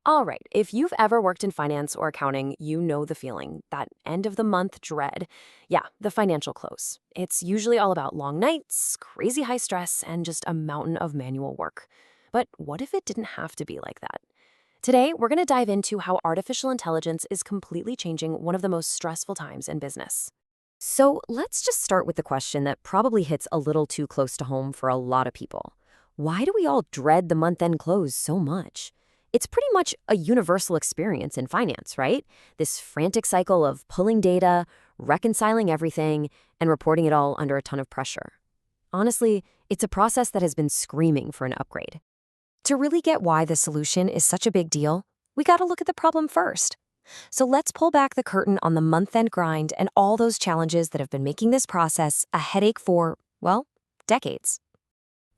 All right, if you've ever worked in finance or accounting, you know the feeling, that end of the month dread. Yeah, the financial close. It's usually all about long nights, crazy high stress, and just a mountain of manual work. But what if it didn't have to be like that? Today, we're going to dive into how artificial intelligence is completely changing one of the most stressful times in business. So let's just start with the question that probably hits a little too close to home for a lot of people. Why do we all dread the month-end close so much? It's pretty much a universal experience in finance, right? This frantic cycle of pulling data, reconciling everything, and reporting it all under a ton of pressure. Honestly, it's a process that has been screaming for an upgrade. To really get why the solution is such a big deal, we gotta look at the problem first. So let's pull back the curtain on the month-end grind and all those challenges that have been making this process a headache for, well, decades.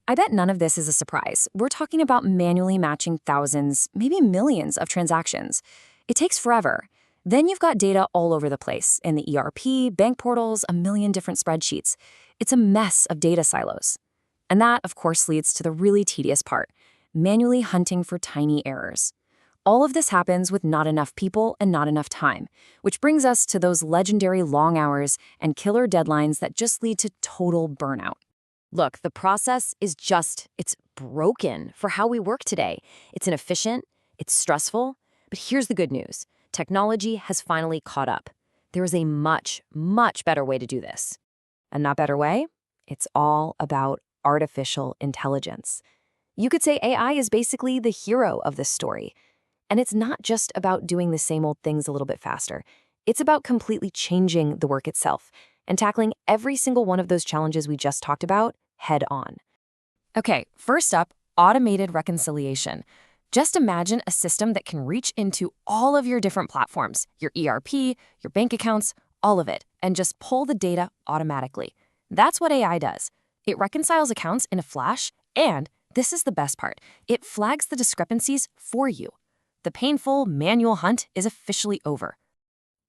I bet none of this is a surprise. We're talking about manually matching thousands, maybe millions of transactions. It takes forever. Then you've got data all over the place in the ERP, bank portals, a million different spreadsheets. It's a mess of data silos. And that, of course, leads to the really tedious part, manually hunting for tiny errors. All of this happens with not enough people and not enough time, which brings us to those legendary long hours and killer deadlines that just lead to total burnout. Look, the process is it's broken for how we work today. It's inefficient, it's stressful, but here's the good news. Technology has finally caught up. There is a much, much better way to do this. And that better way? It's all about artificial intelligence. You could say AI is basically the hero of this story. And it's not just about doing the same old things a little bit faster. It's about completely changing the work itself and tackling every single one of those challenges we just talked about head on. Okay, first up, automated reconciliation. Just imagine a system that can reach into all of your different platforms, your ERP, your bank accounts, all of it, and just pull the data automatically. That's what AI does. It reconciles accounts in a flash, and this is the best part, it flags the discrepancies for you. The painful manual hunt is officially over.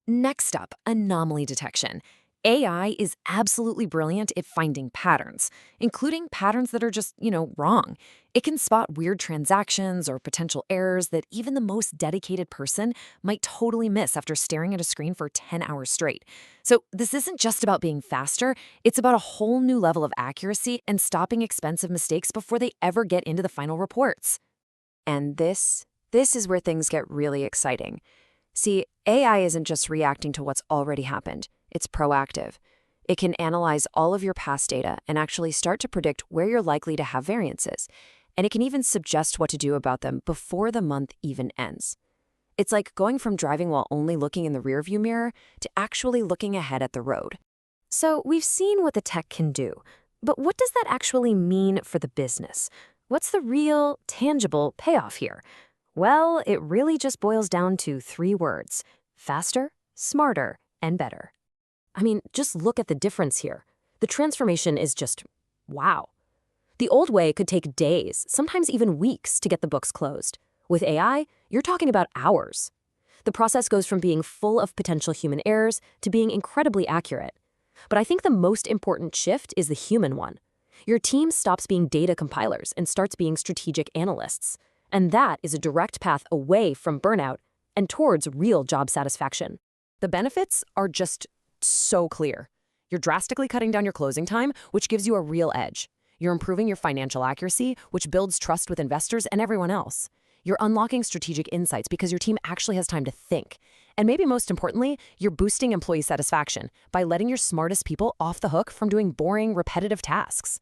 Next up, anomaly detection. AI is absolutely brilliant at finding patterns, including patterns that are just, wrong. It can spot weird transactions or potential errors that even the most dedicated person might totally miss after staring at a screen for 10 hours straight. So this isn't just about being faster, it's about a whole new level of accuracy and stopping expensive mistakes before they ever get into the final reports. And this is where things get really exciting. See, AI isn't just reacting to what's already happened. It's proactive. It can analyze all of your past data and actually start to predict where you're likely to have variances. And it can even suggest what to do about them before the month even ends. It's like going from driving while only looking in the rearview mirror to actually looking ahead at the road. So we've seen what the tech can do, but what does that actually mean for the business? What's the real, tangible payoff here? Well, it really just boils down to 3 words: faster, smarter, and better. I mean, just look at the difference here. The transformation is just wow. The old way could take days, sometimes even weeks, to get the books closed. With AI, you're talking about hours. The process goes from being full of potential human errors to being incredibly accurate. But I think the most important shift is the human one. Your team stops being data compilers and starts being strategic analysts. And that is a direct path away from burnout and towards real job satisfaction. The benefits are just so clear. You're drastically cutting down your closing time, which gives you a real edge. You're improving your financial accuracy, which builds trust with investors and everyone else. You're unlocking strategic insights because your team actually has time to think. And maybe most importantly, you're boosting employee satisfaction by letting your smartest people off the hook from doing boring, repetitive tasks.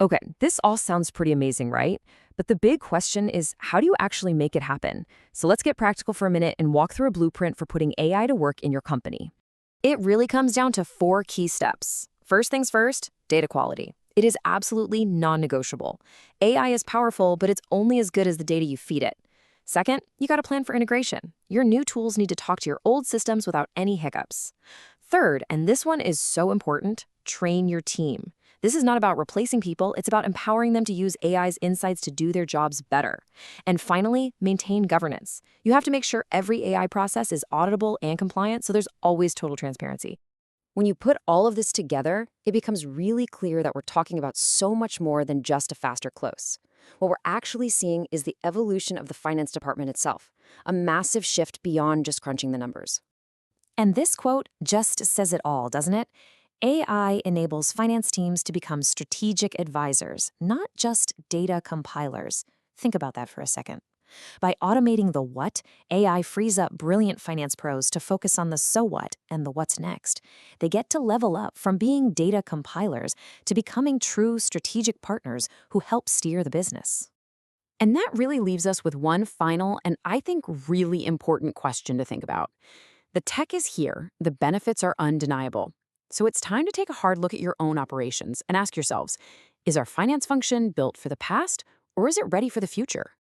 Okay, this all sounds pretty amazing, right? But the big question is, how do you actually make it happen? So let's get practical for a minute and walk through a blueprint for putting AI to work in your company. It really comes down to 4 key steps. First things first, data quality. It is absolutely non-negotiable. AI is powerful, but it's only as good as the data you feed it. Second, you got to plan for integration. Your new tools need to talk to your old systems without any hiccups. Third, and this one is so important, train your team. This is not about replacing people, it's about empowering them to use AI's insights to do their jobs better. And finally, maintain governance. You have to make sure every AI process is auditable and compliant, so there's always total transparency. When you put all of this together, it becomes really clear that we're talking about so much more than just a faster close. What we're actually seeing is the evolution of the finance department itself, a massive shift beyond just crunching the numbers. And this quote just says it all, doesn't it? AI enables finance teams to become strategic advisors, not just data compilers. Think about that for a second. By automating the what, AI frees up brilliant finance pros to focus on the so what and the what's next. They get to level up from being data compilers to becoming true strategic partners who help steer the business. And that really leaves us with one final and I think really important question to think about. The tech is here, the benefits are undeniable. So it's time to take a hard look at your own operations and ask yourselves, is our finance function built for the past or is it ready for the future?